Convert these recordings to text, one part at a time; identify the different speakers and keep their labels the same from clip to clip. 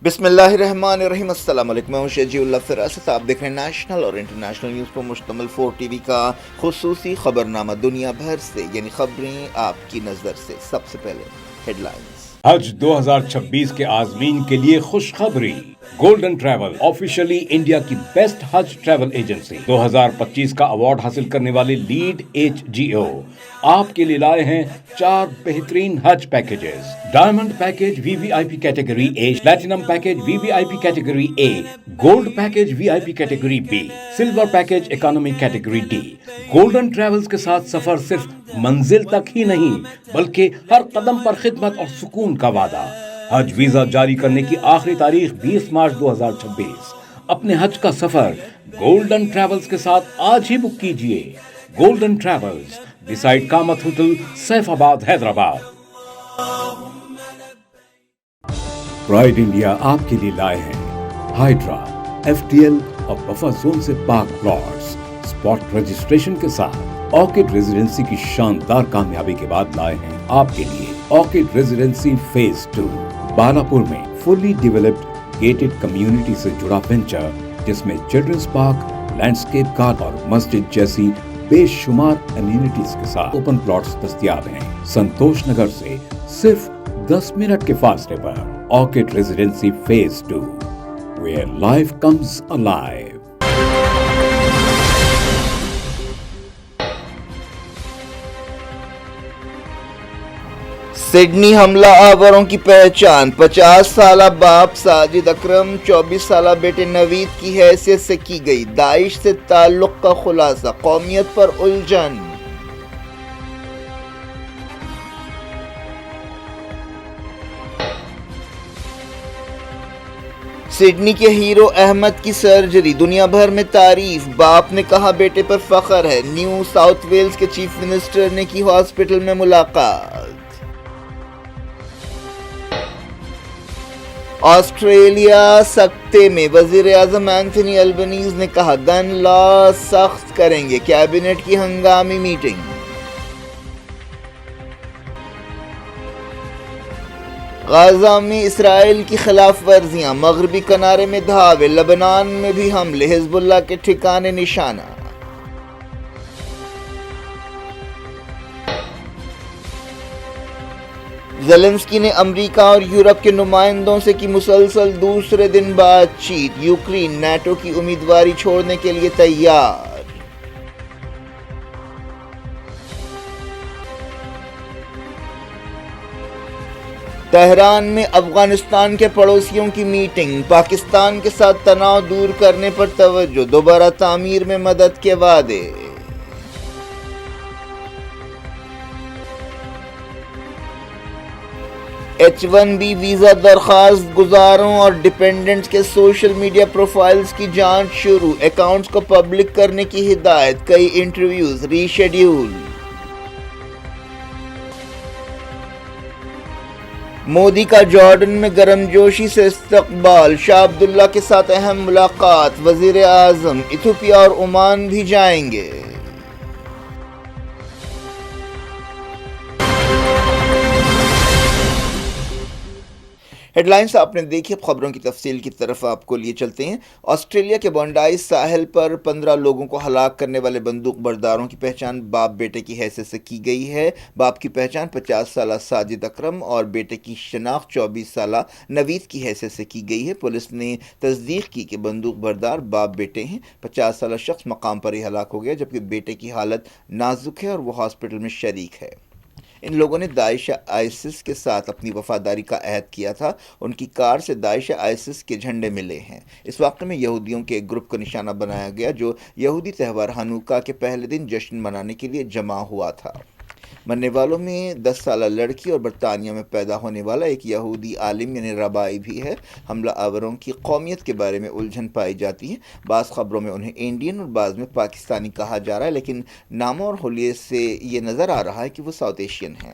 Speaker 1: بسم اللہ الرحمن الرحیم۔ السلام علیکم، میں ہوں شجیع اللہ فراست۔ آپ دیکھ رہے ہیں نیشنل اور انٹرنیشنل نیوز پر مشتمل 4 ٹی وی کا خصوصی خبرنامہ دنیا بھر سے، یعنی خبریں آپ کی نظر سے۔ سب سے پہلے ہیڈ لائنز۔
Speaker 2: حج 2026 کے عازمین کے لیے خوشخبری۔ گولڈن ٹریول آفیشلی انڈیا کی بیسٹ حج ٹریول ایجنسی 2025 کا ایوارڈ حاصل کرنے والے لیڈ HGO آپ کے لیے لائے ہیں 4 بہترین حج packages. Diamond package VVIP category A، platinum package VVIP category A، gold package VIP category B، silver package economy category D۔ Golden travels کے ساتھ سفر صرف منزل تک ہی نہیں بلکہ ہر قدم پر خدمت اور سکون کا وعدہ۔ حج ویزا جاری کرنے کی آخری تاریخ 20 مارچ 2026۔ اپنے حج کا سفر گولڈن ٹریولز کے ساتھ آج ہی بک کیجئے۔ گولڈن ٹریولز، ڈسائڈ Kamat hotel, Saifabad, Hyderabad. Pride India آپ کے لیے لائے ہیں ہائیڈرا، FTL اور بفر زون سے پاک پلاٹس اسپاٹ رجسٹریشن کے ساتھ۔ آرکڈ ریزیڈنسی کی شاندار کامیابی کے بعد لائے ہیں آپ کے لیے آرکڈ ریزیڈنسی فیز 2 بالاپور میں فلی ڈیولپڈ گیٹڈ کمیونٹی سے جڑا وینچر، جس میں چلڈرنس پارک، لینڈسکیپ گارڈن اور مسجد جیسی بے شمار امینٹیز کے ساتھ اوپن پلاٹس دستیاب ہیں۔ سنتوش نگر سے صرف 10 منٹ کے فاصلے پر orchid residency phase 2 where life comes alive۔
Speaker 1: Sydney حملہ آوروں کی پہچان، 50 سالہ باپ ساجد اکرم 24 سالہ بیٹے نوید کی حیثیت سے کی گئی۔ داعش سے تعلق کا خلاصہ، قومیت پر الجھن۔ سڈنی کے ہیرو احمد کی سرجری، دنیا بھر میں تعریف۔ باپ نے کہا بیٹے پر فخر ہے۔ نیو ساؤتھ ویلز کے چیف منسٹر نے کی ہاسپٹل میں ملاقات۔ آسٹریلیا سکتے میں، وزیر اعظم اینتھونی البنیز نے کہا گن لا سخت کریں گے۔ کابینٹ کی ہنگامی میٹنگ۔ غزہ میں اسرائیل کی خلاف ورزیاں، مغربی کنارے میں دھاوے، لبنان میں بھی حملے، حزب اللہ کے ٹھکانے نشانہ۔ زیلنسکی نے امریکہ اور یورپ کے نمائندوں سے کی مسلسل دوسرے دن بات چیت۔ یوکرین نیٹو کی امیدواری چھوڑنے کے لیے تیار۔ تہران میں افغانستان کے پڑوسیوں کی میٹنگ، پاکستان کے ساتھ تناؤ دور کرنے پر توجہ، دوبارہ تعمیر میں مدد کے وعدے۔ H1B ویزا درخواست گزاروں اور ڈیپینڈنٹس کے سوشل میڈیا پروفائلز کی جانچ شروع، اکاؤنٹس کو پبلک کرنے کی ہدایت، کئی انٹرویوز ری شیڈیول۔ مودی کا جارڈن میں گرم جوشی سے استقبال، شاہ عبداللہ کے ساتھ اہم ملاقات، وزیر اعظم ایتھوپیا اور عمان بھی جائیں گے۔ ہیڈ لائنز آپ نے دیکھی، اب خبروں کی تفصیل کی طرف آپ کو لیے چلتے ہیں۔ آسٹریلیا کے بونڈائی ساحل پر 15 لوگوں کو ہلاک کرنے والے بندوق برداروں کی پہچان باپ بیٹے کی حیثیت سے کی گئی ہے۔ باپ کی پہچان 50 سالہ ساجد اکرم اور بیٹے کی شناخت 24 سالہ نوید کی حیثیت سے کی گئی ہے۔ پولیس نے تصدیق کی کہ بندوق بردار باپ بیٹے ہیں۔ 50 سالہ شخص مقام پر ہی ہلاک ہو گیا، جبکہ بیٹے کی حالت نازک ہے اور وہ ہاسپٹل میں شریک ہے۔ ان لوگوں نے داعش آئسس کے ساتھ اپنی وفاداری کا عہد کیا تھا۔ ان کی کار سے داعش آئسس کے جھنڈے ملے ہیں۔ اس واقعے میں یہودیوں کے ایک گروپ کو نشانہ بنایا گیا جو یہودی تہوار ہنوکا کے پہلے دن جشن منانے کے لیے جمع ہوا تھا۔ مرنے والوں میں 10 سالہ لڑکی اور برطانیہ میں پیدا ہونے والا ایک یہودی عالم یعنی ربائی بھی ہے۔ حملہ آوروں کی قومیت کے بارے میں الجھن پائی جاتی ہے۔ بعض خبروں میں انہیں انڈین اور بعض میں پاکستانی کہا جا رہا ہے، لیکن ناموں اور حلیے سے یہ نظر آ رہا ہے کہ وہ ساؤتھ ایشین ہیں۔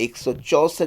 Speaker 1: 164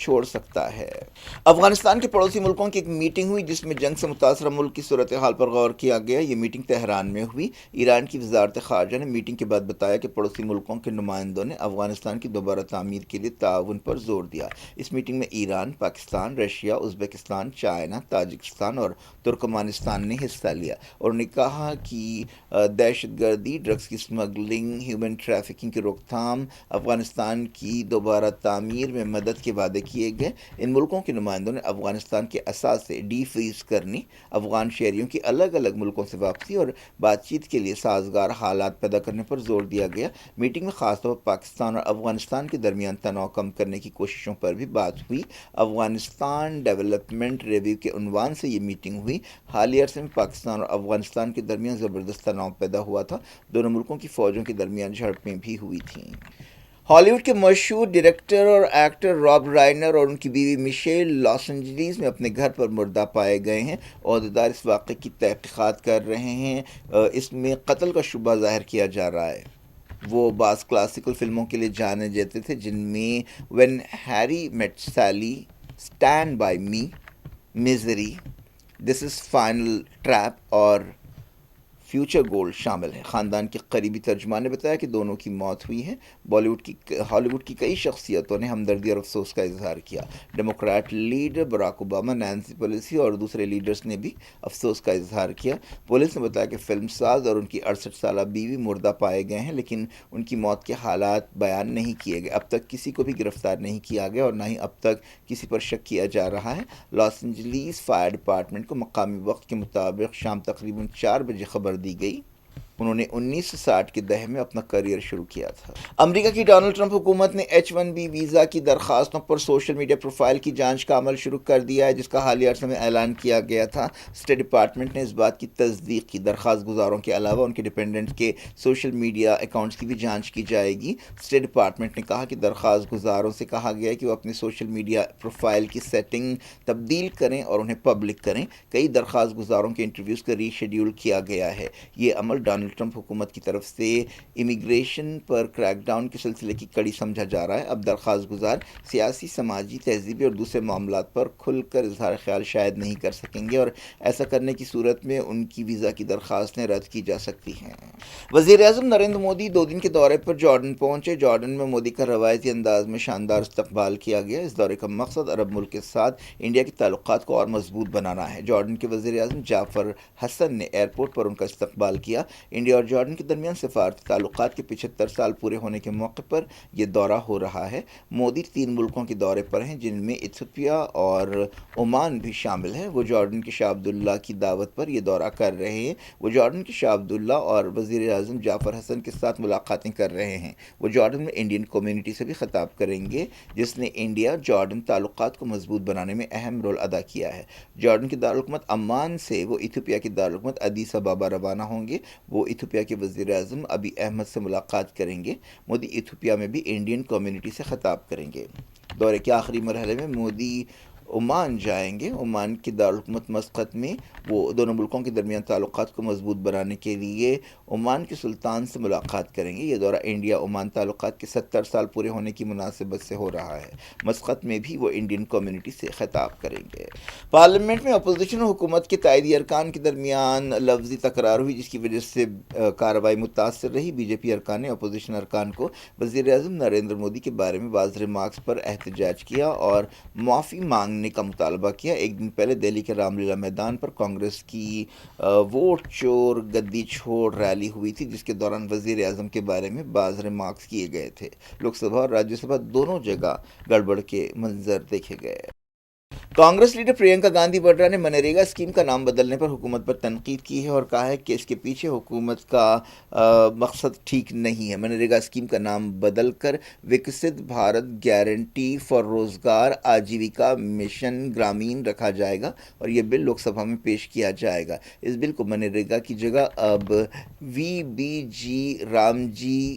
Speaker 1: چھوڑ سکتا ہے۔ افغانستان کے پڑوسی ملکوں کی ایک میٹنگ ہوئی جس میں جنگ سے متاثرہ ملک کی صورتحال پر غور کیا گیا۔ یہ میٹنگ تہران میں ہوئی۔ ایران کی وزارت خارجہ نے میٹنگ کے بعد بتایا کہ پڑوسی ملکوں کے نمائندوں نے افغانستان کی دوبارہ تعمیر کے لیے تعاون پر زور دیا۔ اس میٹنگ میں Iran, Pakistan, Russia, Uzbekistan, China, Tajikistan اور ترکمانستان نے حصہ لیا، اور نے کہا کہ دہشت گردی، ڈرگس کی اسمگلنگ، ہیومن ٹریفکنگ کی روک تھام، افغانستان کی دوبارہ تعمیر میں مدد کے وعدے کیے گئے۔ ان ملکوں کے نمائندوں نے افغانستان کے اثاثے ڈی فریز کرنے، افغان شہریوں کی الگ الگ ملکوں سے واپسی اور بات چیت کے لیے سازگار حالات پیدا کرنے پر زور دیا گیا۔ میٹنگ میں خاص طور پر پاکستان اور افغانستان کے درمیان تناؤ کم کرنے کی کوششوں پر بھی بات ہوئی۔ افغانستان ڈیولپمنٹ ریویو کے عنوان سے یہ میٹنگ ہوئی۔ حالیہ عرصے میں پاکستان اور افغانستان کے درمیان زبردست تناؤ پیدا ہوا تھا۔ دونوں ملکوں کی فوجوں کے درمیان جھڑپیں بھی ہوئی تھیں۔ ہالی ووڈ کے مشہور ڈائریکٹر اور ایکٹر راب رائنر اور ان کی بیوی میشیل لاس اینجلیس میں اپنے گھر پر مردہ پائے گئے ہیں۔ عہدیدار اس واقعے کی تحقیقات کر رہے ہیں۔ اس میں قتل کا شبہ ظاہر کیا جا رہا ہے۔ وہ بعض کلاسیکل فلموں کے لیے جانے جاتے تھے جن میں when Harry met Sally, stand by me, misery, this is final trap اور فیوچر گولڈ شامل ہیں۔ خاندان کے قریبی ترجمان نے بتایا کہ دونوں کی موت ہوئی ہے۔ ہالی ووڈ کی کئی شخصیتوں نے ہمدردی اور افسوس کا اظہار کیا۔ Democrat leader Barack Obama, Nancy Pelosi اور دوسرے لیڈرز نے بھی افسوس کا اظہار کیا۔ پولیس نے بتایا کہ فلم ساز اور ان کی 68 سالہ بیوی مردہ پائے گئے ہیں، لیکن ان کی موت کے حالات بیان نہیں کیے گئے۔ اب تک کسی کو بھی گرفتار نہیں کیا گیا اور نہ ہی اب تک کسی پر شک کیا جا رہا ہے۔ لاس اینجلیس فائر ڈپارٹمنٹ کو مقامی وقت کے مطابق شام تقریباً 4 بجے خبر دی گئی۔ انہوں نے 1960 کے دہے میں اپنا کیریئر شروع کیا تھا۔ امریکہ کی ڈونلڈ ٹرمپ حکومت نے H-1B ویزا کی درخواستوں پر سوشل میڈیا پروفائل کی جانچ کا عمل شروع کر دیا ہے، جس کا حالیہ عرصے میں اعلان کیا گیا تھا۔ اسٹیٹ ڈپارٹمنٹ نے اس بات کی تصدیق کی۔ درخواست گزاروں کے علاوہ ان کے ڈپینڈنٹ کے سوشل میڈیا اکاؤنٹس کی بھی جانچ کی جائے گی۔ اسٹیٹ ڈپارٹمنٹ نے کہا کہ درخواست گزاروں سے کہا گیا ہے کہ وہ اپنی سوشل میڈیا پروفائل کی سیٹنگ تبدیل کریں اور انہیں پبلک کریں۔ کئی درخواست گزاروں کے انٹرویوز کا ری شیڈیول کیا گیا ہے۔ یہ عمل ڈونلڈ ٹرمپ حکومت کی طرف سے امیگریشن پر کریک ڈاؤن کے سلسلے کی کڑی سمجھا جا رہا ہے۔ اب درخواست گزار سیاسی، سماجی، تہذیبی اور دوسرے معاملات پر کھل کر اظہار خیال شاید نہیں کر سکیں گے، اور ایسا کرنے کی صورت میں ان کی ویزا کی درخواستیں رد کی جا سکتی ہیں۔ وزیر اعظم نریندر مودی 2 دن کے دورے پر جارڈن پہنچے۔ جارڈن میں مودی کا روایتی انداز میں شاندار استقبال کیا گیا۔ اس دورے کا مقصد عرب ملک کے ساتھ انڈیا کے تعلقات کو اور مضبوط بنانا ہے۔ جارڈن کے وزیر اعظم جعفر حسن نے ایئرپورٹ پر ان کا استقبال کیا۔ انڈیا اور جارڈن کے درمیان سفارتی تعلقات کے 75 سال پورے ہونے کے موقع پر یہ دورہ ہو رہا ہے۔ مودی 3 ملکوں کے دورے پر ہیں جن میں ایتھوپیا اور عمان بھی شامل ہے۔ وہ جارڈن کے شاہ عبداللہ کی دعوت پر یہ دورہ کر رہے ہیں۔ وہ جارڈن کے شاہ عبداللہ اور وزیر اعظم جعفر حسن کے ساتھ ملاقاتیں کر رہے ہیں۔ وہ جارڈن میں انڈین کمیونٹی سے بھی خطاب کریں گے، جس نے انڈیا جارڈن تعلقات کو مضبوط بنانے میں اہم رول ادا کیا ہے۔ جارڈن کے دارالحکومت عمان سے وہ ایتھوپیا کے دارالحکومت ادیس ابابا روانہ ہوں گے۔ وہ ایتھوپیا کے وزیر اعظم ابی احمد سے ملاقات کریں گے۔ مودی ایتھوپیا میں بھی انڈین کمیونٹی سے خطاب کریں گے۔ دورے کے آخری مرحلے میں مودی عمان جائیں گے۔ عمان کے دارالحکومت مسقط میں وہ دونوں ملکوں کے درمیان تعلقات کو مضبوط بنانے کے لیے عمان کے سلطان سے ملاقات کریں گے۔ یہ دورہ انڈیا عمان تعلقات کے 70 سال پورے ہونے کی مناسبت سے ہو رہا ہے۔ مسقط میں بھی وہ انڈین کمیونٹی سے خطاب کریں گے۔ پارلیمنٹ میں اپوزیشن اور حکومت کے تائیدی ارکان کے درمیان لفظی تکرار ہوئی، جس کی وجہ سے کارروائی متاثر رہی۔ بی جے پی ارکان نے اپوزیشن ارکان کو وزیر اعظم نریندر مودی کے بارے میں بعض ریمارکس پر احتجاج کیا اور معافی مانگنے کا مطالبہ کیا۔ ایک دن پہلے دہلی کے رام لیلا میدان پر کانگریس کی ووٹ چور گدی چھوڑ ریلی ہوئی تھی، جس کے دوران وزیر اعظم کے بارے میں بعض ریمارکس کیے گئے تھے۔ لوک سبھا اور راجیہ سبھا دونوں جگہ گڑبڑ کے منظر دیکھے گئے۔ کانگریس لیڈر پرینکا گاندھی وڈرا نے منریگا اسکیم کا نام بدلنے پر حکومت پر تنقید کی ہے اور کہا ہے کہ اس کے پیچھے حکومت کا مقصد ٹھیک نہیں ہے۔ منریگا اسکیم کا نام بدل کر وکست بھارت گارنٹی فار روزگار آجیویکا مشن گرامین رکھا جائے گا اور یہ بل لوک سبھا میں پیش کیا جائے گا۔ اس بل کو منریگا کی جگہ اب V B G Ram G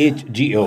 Speaker 2: HGO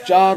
Speaker 2: 4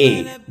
Speaker 2: A,